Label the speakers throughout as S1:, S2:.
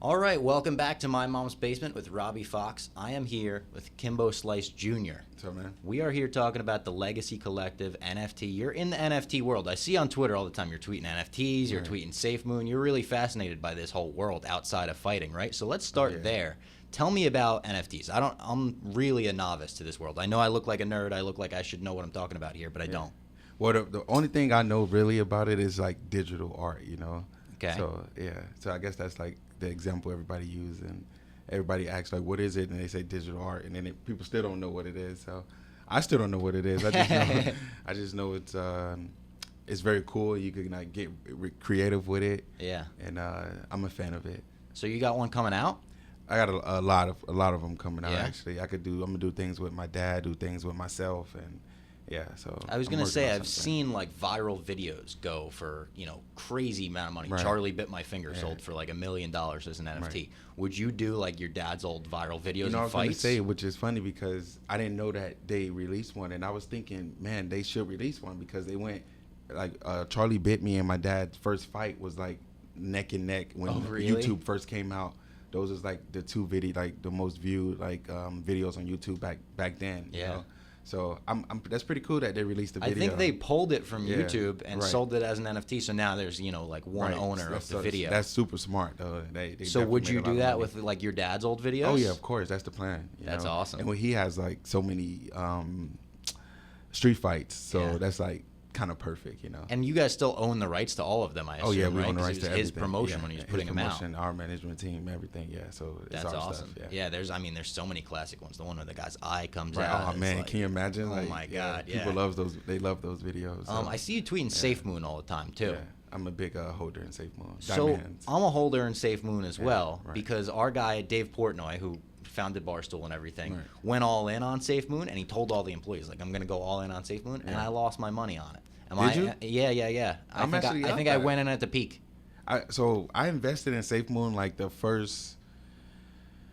S1: All right, welcome back to My Mom's Basement with Robbie Fox. I am here with Kimbo Slice Jr.
S2: What's up, man?
S1: We are here talking about the Legacy Collective NFT. You're in the NFT world. I see on Twitter all the time you're tweeting NFTs, you're tweeting SafeMoon. You're really fascinated by this whole world outside of fighting, right? So let's start there. Tell me about NFTs. I'm really a novice to this world. I know I look like a nerd. I look like I should know what I'm talking about here, but I don't.
S2: Well, the only thing I know really about it is like digital art, you know?
S1: Okay.
S2: So I guess that's like the example everybody uses, and everybody asks like, what is it? And they say digital art, and then people still don't know what it is. So I still don't know what it is. I just know it's very cool. You can like get creative with it.
S1: Yeah.
S2: And I'm a fan of it.
S1: So you got one coming out?
S2: I got a lot of them coming out. Actually, I'm gonna do things with my dad, do things with myself, and so
S1: I was gonna say I've seen like viral videos go for crazy amount of money.
S2: Right.
S1: Charlie Bit My Finger sold for like $1 million as an NFT.
S2: Right.
S1: Would you do like your dad's old viral videos
S2: I
S1: and
S2: was gonna
S1: fights?
S2: say, which is funny because I didn't know that they released one, and I was thinking, man, they should release one because they went like Charlie Bit Me and my dad's first fight was like neck and neck when
S1: really?
S2: YouTube first came out. Those was like the two like the most viewed videos on YouTube back then.
S1: Yeah.
S2: You know? So that's pretty cool that they released the video.
S1: I think they pulled it from YouTube and sold it as an NFT. So now there's like one owner of the video.
S2: That's super smart though. They
S1: so would you do that with like your dad's old videos?
S2: Oh yeah, of course. That's the plan.
S1: That's awesome.
S2: And when he has like so many street fights, so that's like kind of perfect,
S1: And you guys still own the rights to all of them, I assume.
S2: Oh yeah, we
S1: right?
S2: own the rights to everything.
S1: His promotion when he was putting them out.
S2: Our management team, everything. Yeah, so it's
S1: that's
S2: our
S1: awesome.
S2: Stuff,
S1: There's so many classic ones. The one where the guy's eye comes out.
S2: Oh man,
S1: like,
S2: can you imagine?
S1: Oh my god,
S2: people love those. They love those videos. So.
S1: I see you tweeting SafeMoon all the time too.
S2: Yeah, I'm a big holder in SafeMoon.
S1: So I'm a holder in SafeMoon as well
S2: right.
S1: because our guy Dave Portnoy, who founded Barstool and everything, went all in on SafeMoon, and he told all the employees like, I'm going to go all in on SafeMoon, and I lost my money on it.
S2: Did you?
S1: Yeah. I think I went in at the peak.
S2: So I invested in SafeMoon like the first.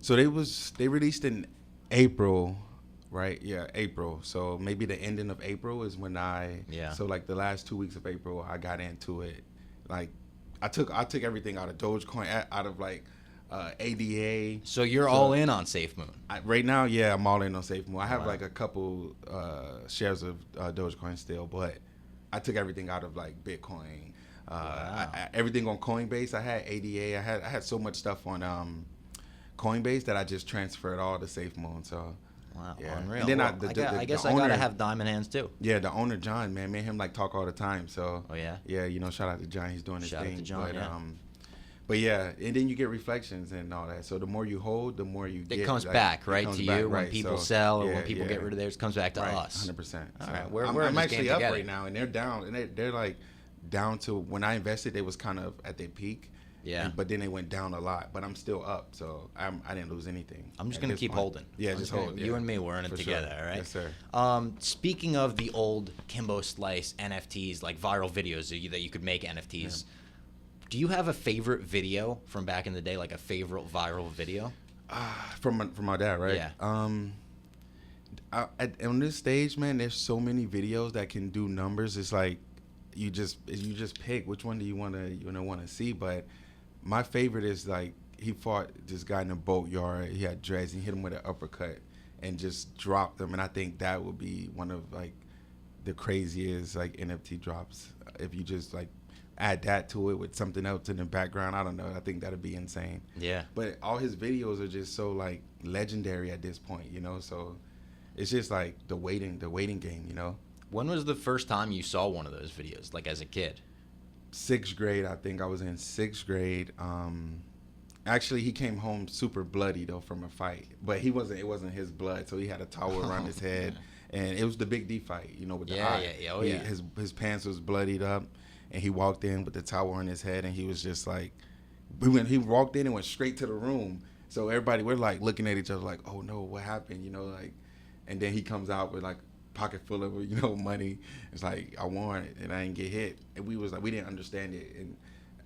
S2: So they released in April, right? Yeah, April. So maybe the ending of April is when So like the last 2 weeks of April, I got into it. Like I took everything out of Dogecoin, out of like ADA.
S1: So you're all in on SafeMoon.
S2: Right now, yeah, I'm all in on SafeMoon. I have like a couple shares of Dogecoin still, but I took everything out of like Bitcoin, everything on Coinbase. I had ADA. I had so much stuff on Coinbase that I just transferred all to SafeMoon. So
S1: wow,
S2: yeah.
S1: unreal.
S2: And then
S1: I guess I gotta have diamond hands too.
S2: Yeah, the owner John, man, me and him like talk all the time. So yeah, shout out to John. He's doing his thing.
S1: Shout out to John.
S2: But yeah, and then you get reflections and all that. So the more you hold, the more you get.
S1: It comes back, right, to you when people sell or when people get rid of theirs. It comes back to us.
S2: 100%.
S1: All right,
S2: I'm actually up right now, and they're down, and they're like down to when I invested, they was kind of at their peak.
S1: Yeah.
S2: But then they went down a lot, but I'm still up, so I didn't lose anything.
S1: I'm just gonna keep holding.
S2: Yeah, just hold.
S1: You and me, we're in it together, all right?
S2: Yes, sir.
S1: Speaking of the old Kimbo Slice NFTs, like viral videos that you could make NFTs. Yeah. Do you have a favorite video from back in the day, like a favorite viral video?
S2: From my dad, right?
S1: Yeah.
S2: On this stage, man, there's so many videos that can do numbers. It's like you just pick which one do you want to see. But my favorite is like he fought this guy in a boatyard. He had dreads. He hit him with an uppercut and just dropped him. And I think that would be one of like the craziest like NFT drops if you just like add that to it with something else in the background. I don't know. I think that'd be insane.
S1: Yeah.
S2: But all his videos are just so like legendary at this point, So it's just like the waiting game,
S1: When was the first time you saw one of those videos, like as a kid?
S2: 6th grade. I think I was in 6th grade. Actually, he came home super bloody though from a fight, but it wasn't his blood, so he had a towel around his head, and it was the Big D fight, with the eye.
S1: Yeah.
S2: His pants was bloodied up. And he walked in with the towel on his head, and he was just like, he walked in and went straight to the room. So everybody, we're like looking at each other like, oh no, what happened? And then he comes out with like pocket full of, money. It's like, I won it and I didn't get hit. And we didn't understand it. And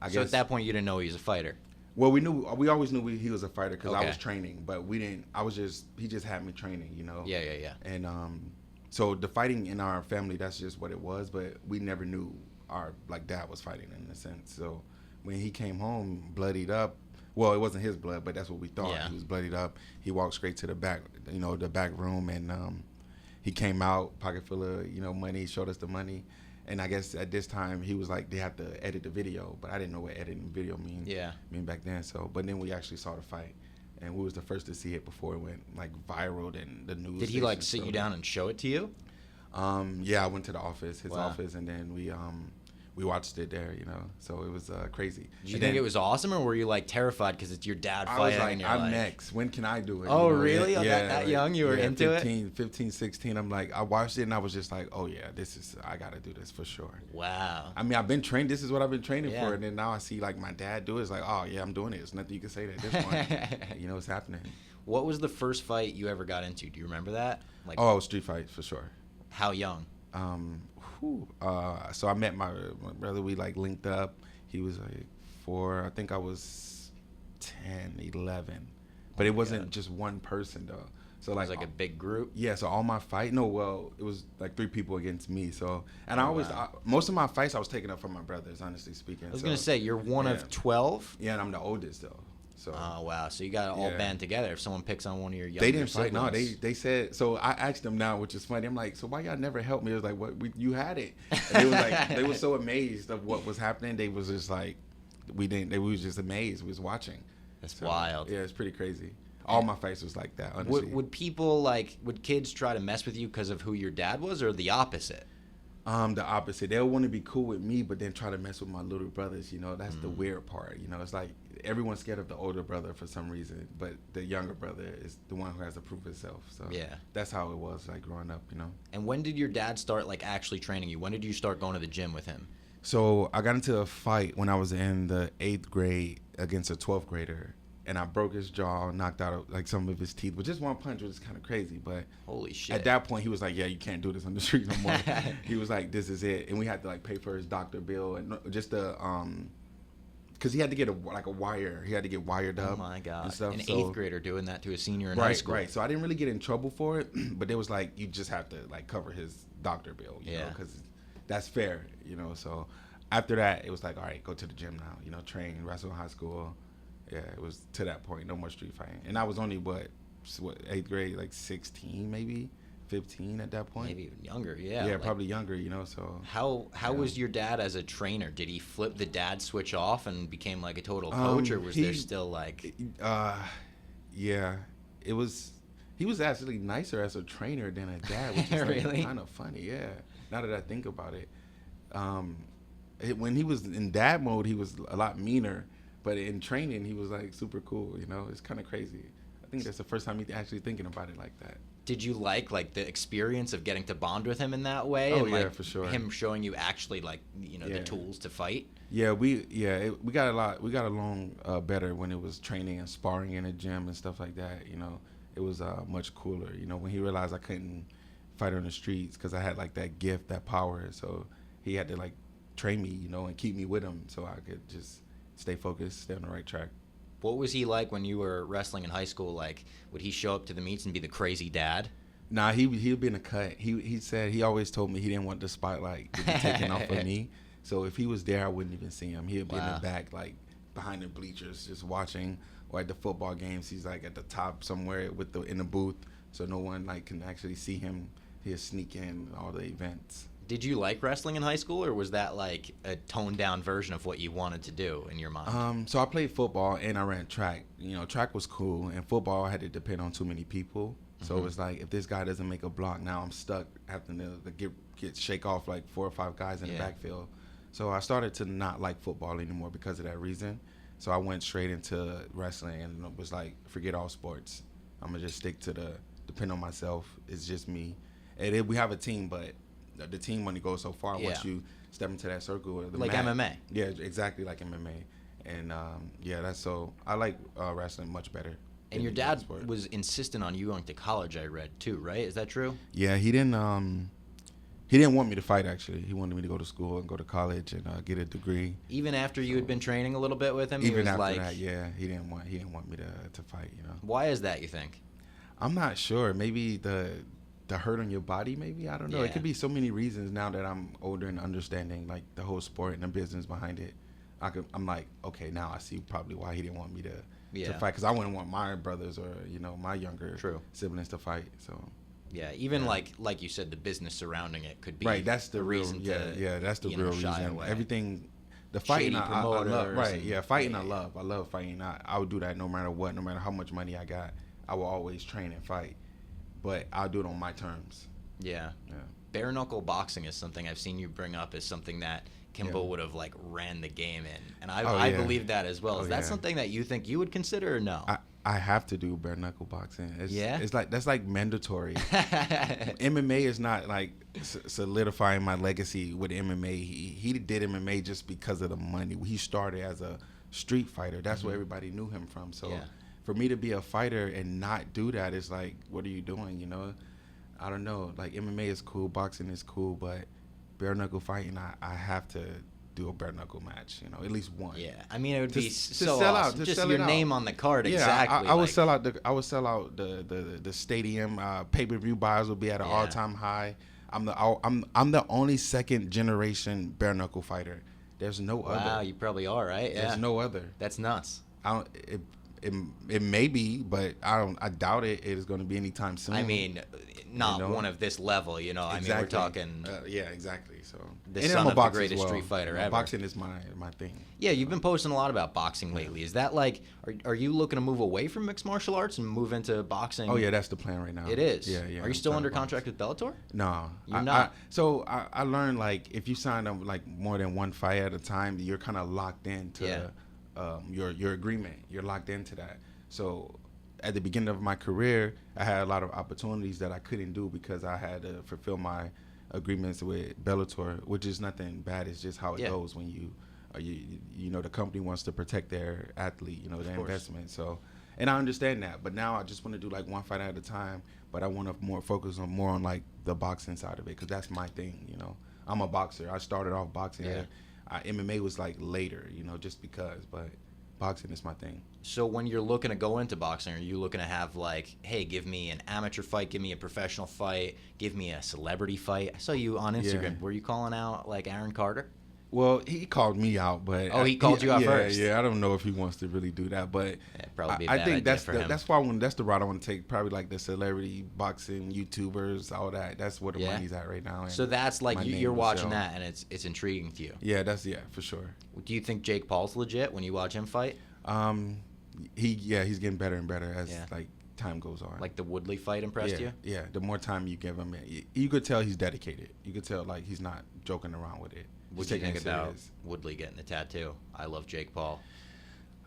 S2: I guess
S1: at that point you didn't know he was a fighter.
S2: Well, we always knew he was a fighter because I was training, but we didn't. He just had me training,
S1: Yeah.
S2: And so the fighting in our family, that's just what it was. But we never knew our dad was fighting in a sense. So when he came home bloodied up, Well, it wasn't his blood, but that's what we thought.
S1: Yeah.
S2: He was bloodied up. He walked straight to the back, the back room, and he came out, pocket full of, money, showed us the money. And I guess at this time he was like, they have to edit the video, but I didn't know what editing video mean back then. So, but then we actually saw the fight, and we was the first to see it before it went like viral and the news.
S1: Did he like sit you down and show it to you?
S2: Yeah, I went to the office, his office, and then we watched it there, so it was crazy.
S1: Did you think it was awesome, or were you like terrified because it's your dad fighting?
S2: I was like,
S1: and you're
S2: I'm next. When can I do it?
S1: Oh, really? That young? You were into
S2: 15, 16. I'm like, I watched it and I was just like, oh yeah, I got to do this for sure.
S1: Wow.
S2: I mean, I've been trained. This is what I've been training for. And then now I see like my dad do it. It's like, oh yeah, I'm doing it. There's nothing you can say at this point. It's happening.
S1: What was the first fight you ever got into? Do you remember that? Like,
S2: street fights for sure.
S1: How young?
S2: So I met my brother. We like linked up. He was like 4. I think I was 10, 11. But it wasn't just one person though. So
S1: it was like a big group.
S2: Yeah. So all my fight. No, well, it was like 3 people against me. So most of my fights I was taking up from my brothers. Honestly speaking.
S1: I was gonna say you're one of 12.
S2: Yeah, and I'm the oldest though. So.
S1: Oh wow! So you got to all band together. If someone picks on one of your younger
S2: they didn't
S1: siblings.
S2: fight. No, they said. So I asked them now, which is funny. I'm like, so why y'all never helped me? It was like, what? You had it. And they was like, they were so amazed of what was happening. They was just like, we didn't. They was just amazed. We was watching.
S1: That's wild.
S2: Yeah, it's pretty crazy. All my fights was like that. Honestly.
S1: Would kids try to mess with you because of who your dad was, or the opposite?
S2: The opposite. They'll want to be cool with me, but then try to mess with my little brothers. That's the weird part. It's like everyone's scared of the older brother for some reason, but the younger brother is the one who has to prove himself. So that's how it was like growing up.
S1: And when did your dad start like actually training you? When did you start going to the gym with him?
S2: So I got into a fight when I was in the 8th grade against a 12th grader. And I broke his jaw, knocked out like some of his teeth with just one punch, which is kind of crazy. But
S1: holy shit!
S2: At that point, he was like, "Yeah, you can't do this on the street no more." He was like, "This is it," and we had to like pay for his doctor bill and just because he had to get a wire. He had to get wired up.
S1: Oh my god!
S2: And stuff.
S1: An 8th grader doing that to a senior in high school.
S2: Right. So I didn't really get in trouble for it, but it was like you just have to like cover his doctor bill, you know, because that's fair, So after that, it was like, all right, go to the gym now, train, wrestle in high school. Yeah, it was to that point. No more street fighting. And I was only, what 8th grade, like 16 maybe, 15 at that point.
S1: Maybe even younger, yeah.
S2: Yeah, like, probably younger, so.
S1: How was your dad as a trainer? Did he flip the dad switch off and became like a total coach, or was there still like.
S2: Yeah, it was. He was actually nicer as a trainer than a dad, which is
S1: really?
S2: Kind of funny, yeah. Now that I think about it. When he was in dad mode, he was a lot meaner. But in training, he was like super cool, It's kind of crazy. I think that's the first time he's actually thinking about it like that.
S1: Did you like the experience of getting to bond with him in that way?
S2: Oh,
S1: and,
S2: yeah, for sure.
S1: Him showing you actually the tools to fight?
S2: Yeah, we got along better when it was training and sparring in a gym and stuff like that, It was much cooler, when he realized I couldn't fight on the streets because I had like that gift, that power. So he had to like train me, and keep me with him so I could just stay focused, stay on the right track.
S1: What was he like when you were wrestling in high school? Like, would he show up to the meets and be the crazy dad?
S2: Nah, he'd be in a cut. He said he always told me he didn't want the spotlight to be taken off of me. So if he was there, I wouldn't even see him. He'd be in the back, like behind the bleachers, just watching. Or at the football games, he's like at the top somewhere in the booth, so no one like can actually see him. He'll sneak in all the events.
S1: Did you like wrestling in high school, or was that like a toned down version of what you wanted to do in your mind?
S2: So I played football and I ran track. Track was cool, and football I had to depend on too many people. So it was like, if this guy doesn't make a block, now I'm stuck having to shake off like 4 or 5 guys in the backfield. So I started to not like football anymore because of that reason. So I went straight into wrestling and it was like, forget all sports. I'm gonna just stick to depend on myself. It's just me. And we have a team, but the team only goes so far once you step into that circle.
S1: Like MMA.
S2: Yeah, exactly like MMA. And that's so I like wrestling much better.
S1: And your dad was insistent on you going to college, I read too, right? Is that true?
S2: Yeah, he didn't want me to fight. Actually, he wanted me to go to school and go to college and get a degree.
S1: Even after you had been training a little bit with him,
S2: even after that, yeah, he didn't want me to fight.
S1: Why is that, you think?
S2: I'm not sure. Maybe the hurt on your body, maybe. I don't know. It could be so many reasons now that I'm older and understanding like the whole sport and the business behind it. I'm like, okay, now I see probably why he didn't want me to
S1: Yeah.
S2: fight, because I wouldn't want my brothers or my younger
S1: True.
S2: siblings to fight. So
S1: Yeah, even like you said, the business surrounding it could be
S2: right, that's the real
S1: reason
S2: yeah
S1: to
S2: yeah that's the
S1: you know,
S2: real
S1: shy
S2: reason.
S1: away.
S2: Everything, the fighting
S1: Shady
S2: I love.
S1: promoters
S2: Right,
S1: and-
S2: yeah, fighting
S1: yeah.
S2: I love fighting. I would do that no matter what, no matter how much money I got. I will always train and fight, but I'll do it on my terms.
S1: Yeah.
S2: Yeah.
S1: Bare knuckle boxing is something I've seen you bring up as something that Kimbo
S2: Yeah.
S1: would have like ran the game in, and I
S2: Oh,
S1: I
S2: yeah.
S1: believe that as well.
S2: Oh,
S1: Is that
S2: yeah.
S1: something that you think you would consider or no?
S2: I have to do bare knuckle boxing.
S1: Yeah?
S2: It's like that's like mandatory. MMA is not like solidifying my legacy with MMA. He did MMA just because of the money. He started as a street fighter. That's where everybody knew him from. So
S1: Yeah.
S2: for me to be a fighter and not do that is like, what are you doing? I don't know. Like MMA is cool, boxing is cool, but bare knuckle fighting, I have to do a bare knuckle match. At least one.
S1: Yeah, I mean it would be
S2: To
S1: so
S2: sell out,
S1: awesome.
S2: to
S1: Just
S2: sell
S1: your
S2: it out.
S1: name on the card,
S2: Yeah,
S1: exactly.
S2: I would
S1: like-
S2: sell out the stadium. Pay-per-view buys will be at an
S1: Yeah.
S2: all-time high. I'm the only second generation bare knuckle fighter. There's no
S1: Wow,
S2: other.
S1: you probably are, right? Yeah,
S2: There's no other.
S1: that's nuts.
S2: I don't. It may be, but I doubt it is going to be anytime soon.
S1: I mean, not
S2: know?
S1: one of this level, I mean, we're
S2: Exactly.
S1: talking.
S2: Yeah, exactly. So
S1: The
S2: and
S1: son
S2: I'm a
S1: of the
S2: boxer as
S1: greatest
S2: well.
S1: street fighter ever.
S2: Boxing is my thing.
S1: Yeah, you've been posting a lot about boxing lately. Is that like, are you looking to move away from mixed martial arts and move into boxing?
S2: Oh yeah, that's the plan right now.
S1: It is.
S2: Yeah.
S1: Are you
S2: I'm
S1: still
S2: trying
S1: under
S2: to box.
S1: contract with Bellator?
S2: No,
S1: You're not.
S2: I learned like if you sign up like more than one fight at a time, you're kind of locked into your agreement. You're locked into that. So at the beginning of my career, I had a lot of opportunities that I couldn't do because I had to fulfill my agreements with Bellator, which is nothing bad. It's just how it goes when the company wants to protect their athlete, their investment. So, and I understand that, but now I just want to do like one fight at a time. But I want to focus more on like the boxing side of it because that's my thing. I'm a boxer. I started off boxing.
S1: Yeah.
S2: MMA was like later, just because. But boxing is my thing.
S1: So when you're looking to go into boxing, are you looking to have like, hey, give me an amateur fight, give me a professional fight, give me a celebrity fight? I saw you on Instagram.
S2: Yeah.
S1: Were you calling out like Aaron Carter?
S2: Well, he called me out, but
S1: He called you out
S2: yeah,
S1: first.
S2: Yeah, I don't know if he wants to really do that, but
S1: It'd probably be a
S2: I
S1: bad
S2: think
S1: idea
S2: that's
S1: for him.
S2: that's why that's the route I want to take. Probably like the celebrity boxing YouTubers, all that. That's where the
S1: Yeah.
S2: money's at right now. and
S1: So that's like
S2: my name
S1: you're
S2: will
S1: watching
S2: sell.
S1: that and it's intriguing to you.
S2: Yeah, for sure.
S1: Do you think Jake Paul's legit when you watch him fight?
S2: He's getting better and better as like time goes on.
S1: Like the Woodley fight impressed you?
S2: Yeah, the more time you give him, you could tell he's dedicated. You could tell like he's not joking around with it.
S1: What
S2: He's
S1: do you
S2: taking
S1: think
S2: it
S1: about
S2: serious.
S1: Woodley getting the tattoo? I love Jake Paul.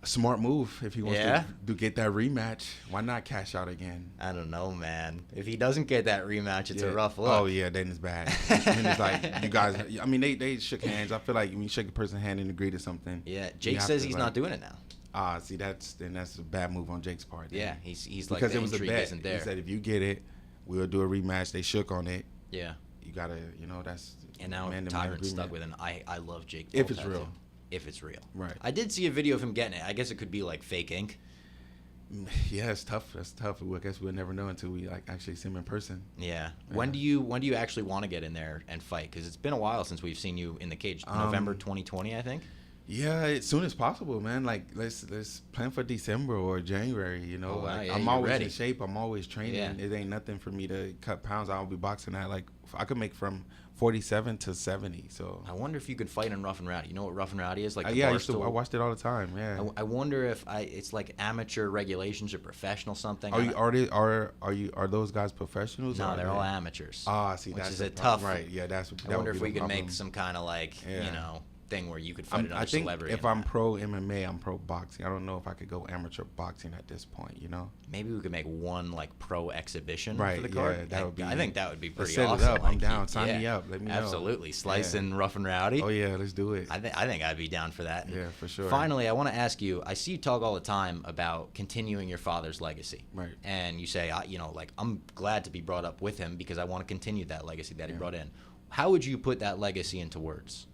S2: A smart move if he wants
S1: Yeah?
S2: to get that rematch. Why not cash out again?
S1: I don't know, man. If he doesn't get that rematch, it's a
S2: Yeah.
S1: rough look.
S2: Oh yeah, then it's bad. Then it's like you guys. I mean, they shook hands. I feel like when you shake a person's hand and agree to something.
S1: Yeah,
S2: you
S1: Jake
S2: have
S1: says
S2: to,
S1: he's
S2: like-
S1: not doing it now.
S2: See, that's a bad move on Jake's part. then.
S1: Yeah, he's like
S2: because
S1: the
S2: it was a
S1: intrigue
S2: bet.
S1: isn't there.
S2: He said if you get it, we'll do a rematch. They shook on it.
S1: Yeah,
S2: You gotta, that's.
S1: and now
S2: man-to-man
S1: Tyrant's stuck
S2: agreement.
S1: with an I love Jake Paul
S2: If it's
S1: tattoo.
S2: real.
S1: If it's real.
S2: Right.
S1: I did see a video of him getting it. I guess it could be like fake ink.
S2: Yeah, it's tough. That's tough. I guess we'll never know until we like actually see him in person.
S1: Yeah. When do you actually want to get in there and fight? Because it's been a while since we've seen you in the cage. November 2020, I think.
S2: Yeah, as soon as possible, man. Like let's plan for December or January.
S1: Oh, wow.
S2: Like,
S1: Yeah,
S2: I'm
S1: you're
S2: always
S1: ready.
S2: in shape. I'm always training.
S1: Yeah.
S2: It ain't nothing for me to cut pounds. I'll be boxing at like I could make from 47 to 70. So
S1: I wonder if you could fight in Rough and Rowdy. You know what Rough and Rowdy is? Like the
S2: yeah,
S1: Barstool.
S2: I watched it all the time. Yeah.
S1: I wonder if it's like amateur regulations or professional something.
S2: Are those guys professionals?
S1: No,
S2: or
S1: they're
S2: are
S1: all
S2: they-
S1: amateurs.
S2: See,
S1: which
S2: that's
S1: is
S2: the
S1: a
S2: problem.
S1: tough.
S2: Right. Yeah, that
S1: I wonder
S2: would
S1: if
S2: be
S1: we
S2: the
S1: could make
S2: problem.
S1: some kind of like
S2: Yeah.
S1: thing where you could fight another
S2: I think
S1: celebrity.
S2: if
S1: in
S2: I'm
S1: that.
S2: pro MMA, I'm pro boxing. I don't know if I could go amateur boxing at this point.
S1: Maybe we could make one like pro exhibition
S2: Right,
S1: for the card.
S2: yeah, that would be-
S1: I think that would be
S2: Let's
S1: pretty
S2: set it
S1: awesome.
S2: up. I'm
S1: Like,
S2: down. Sign
S1: yeah,
S2: me up. Let me know.
S1: Absolutely, slice
S2: Yeah.
S1: and Rough and Rowdy.
S2: Oh yeah, let's do it.
S1: I think I'd be down for that.
S2: Yeah, for sure.
S1: Finally, I want to ask you. I see you talk all the time about continuing your father's legacy.
S2: Right.
S1: And you say, like I'm glad to be brought up with him because I want to continue that legacy that he
S2: Yeah.
S1: brought in. How would you put that legacy into words?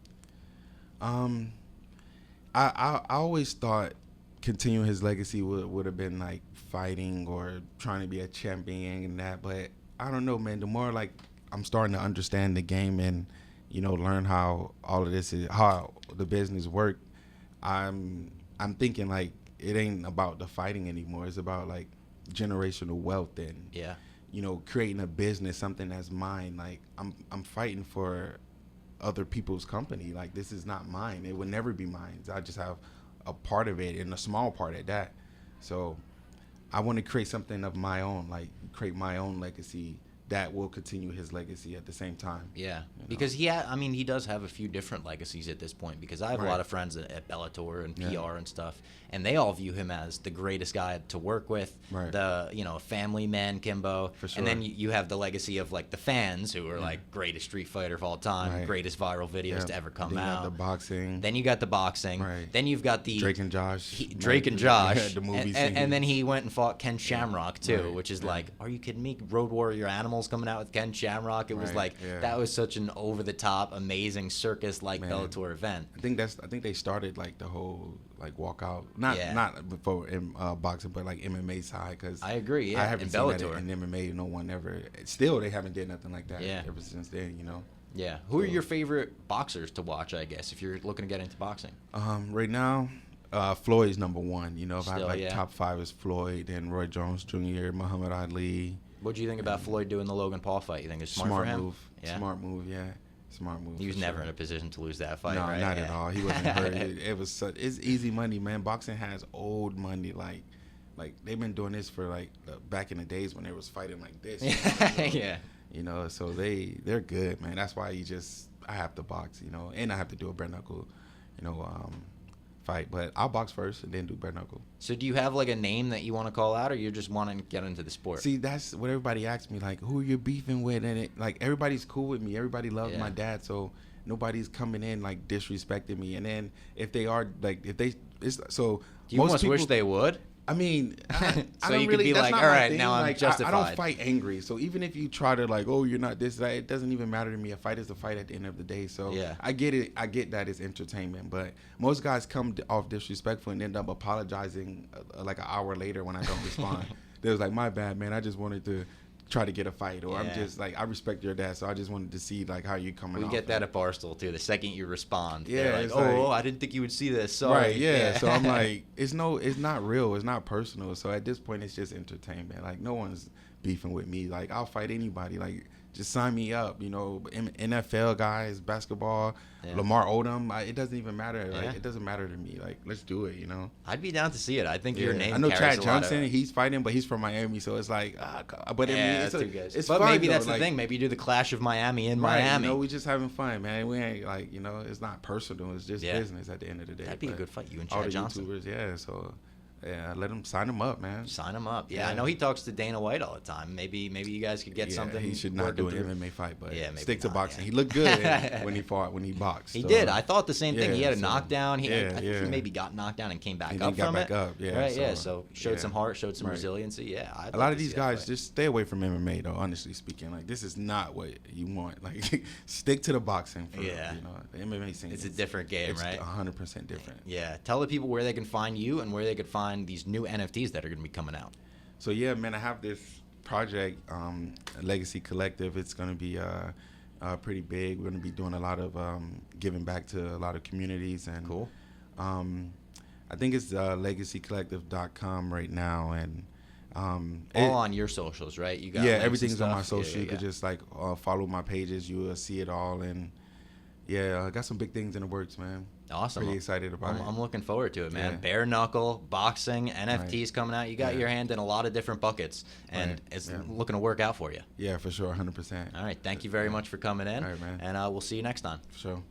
S2: I always thought continuing his legacy would have been like fighting or trying to be a champion and that, but I don't know, man. The more like I'm starting to understand the game and learn how all of this is, how the business work, I'm thinking like it ain't about the fighting anymore. It's about like generational wealth and creating a business, something that's mine. Like I'm fighting for other people's company. Like this is not mine. It would never be mine. I just have a part of it and a small part at that. So I want to create something of my own, like create my own legacy that will continue his legacy at the same time.
S1: Yeah, because he does have a few different legacies at this point, because I have a lot of friends at Bellator and PR and stuff, and they all view him as the greatest guy to work with, the family man, Kimbo.
S2: For sure.
S1: And then you have the legacy of like the fans who are like greatest street fighter of all time, greatest viral videos to ever come out.
S2: You got the boxing.
S1: Then you got the boxing.
S2: Right.
S1: Then you've got the
S2: Drake and Josh.
S1: The movie
S2: and
S1: then he went and fought Ken Shamrock too, which is like, are you kidding me? Road Warrior Animals coming out with Ken Shamrock. It was that was such an over the top, amazing circus like Bellator event.
S2: I think they started like the whole like walkout, not before in boxing, but like MMA side. Because
S1: I agree. Yeah,
S2: I haven't
S1: in
S2: seen
S1: Bellator.
S2: that in MMA. No one ever. Still, they haven't did nothing like that. Ever since then,
S1: Yeah. Who are your favorite boxers to watch? I guess if you're looking to get into boxing.
S2: Right now, Floyd's number one. If
S1: Still,
S2: I have top 5 is Floyd, then Roy Jones Jr., Muhammad Ali.
S1: What do you think about Floyd doing the Logan Paul fight? You think it's smart for him?
S2: Move. Yeah. Smart move. Yeah. Smart move.
S1: He was never in a position to lose that fight,
S2: no,
S1: right?
S2: Not at all. He wasn't hurt. It's easy money, man. Boxing has old money. Like they've been doing this for like back in the days when they was fighting like this.
S1: Yeah.
S2: So they're good, man. That's why I have to box, and I have to do a bare knuckle, fight. But I'll box first and then do bare knuckle.
S1: So do you have like a name that you want to call out, or you're just wanting to get into the sport?
S2: See, that's what everybody asks me, like, who you're beefing with, and like everybody's cool with me. Everybody loves my dad, so nobody's coming in like disrespecting me. And then if they are like,
S1: do you almost wish they would?
S2: I mean, I
S1: so
S2: don't
S1: you
S2: really,
S1: could be
S2: that's
S1: like,
S2: not
S1: all
S2: my
S1: right,
S2: thing.
S1: now I'm
S2: like,
S1: justified.
S2: I don't fight angry. So even if you try to like, oh, you're not this, that, it doesn't even matter to me. A fight is a fight at the end of the day. So I get it. I get that it's entertainment. But most guys come off disrespectful and end up apologizing like an hour later when I don't respond. They was like, my bad, man. I just wanted to try to get a fight, or I'm just like, I respect your dad, so I just wanted to see like how you coming off.
S1: We get that at Barstool too. The second you respond,
S2: they're
S1: like, oh, I didn't think you would see this. Sorry.
S2: Right, yeah. So I'm like, it's not real, it's not personal. So at this point, it's just entertainment. Like no one's beefing with me. Like I'll fight anybody. Like just sign me up. NFL guys, basketball, Lamar Odom. It doesn't even matter. Like it doesn't matter to me. Like let's do it.
S1: I'd be down to see it. I think your name.
S2: I know
S1: Chad
S2: Johnson. He's fighting, but he's from Miami, so it's like, but it's
S1: but
S2: fun,
S1: maybe
S2: though.
S1: that's the thing. Maybe you do the Clash of Miami in Miami.
S2: We just having fun, man. We ain't like it's not personal. It's just business at the end of the day.
S1: That'd be a good fight. You and
S2: all
S1: Chad
S2: the
S1: Johnson.
S2: YouTubers, so. Yeah, let him sign him up, man.
S1: Sign him up. Yeah, I know he talks to Dana White all the time. Maybe you guys could get something.
S2: He should not do an MMA fight, but
S1: maybe
S2: stick to boxing.
S1: Yeah.
S2: He looked good when he boxed.
S1: He did. I thought the same thing. He had a knockdown. I think he
S2: yeah.
S1: maybe got knocked down and came back
S2: He
S1: up
S2: got
S1: from
S2: back
S1: it.
S2: up, yeah.
S1: Right, so showed some heart, showed some resiliency. Yeah,
S2: a lot of these guys just stay away from MMA though. Honestly speaking, like this is not what you want. Like stick to the boxing. The MMA scene.
S1: It's a different game, right?
S2: It's 100% different.
S1: Yeah. Tell the people where they can find you and where they could find these new NFTs that are going to be coming out.
S2: So yeah, man, I have this project, Legacy Collective. It's going to be pretty big. We're going to be doing a lot of giving back to a lot of communities, and
S1: cool.
S2: I think it's legacycollective.com right now, and
S1: all on your socials, right? You got
S2: everything's on my social. You could just like follow my pages. You will see it all, and I got some big things in the works, man.
S1: Awesome.
S2: Pretty excited about it.
S1: I'm looking forward to it, man. Bare knuckle, boxing, NFTs coming out. You got your hand in a lot of different buckets, and it's looking to work out for you.
S2: Yeah, for sure, 100%.
S1: All right. Thank you very much for coming in.
S2: All right, man.
S1: And we'll see you next time.
S2: For sure.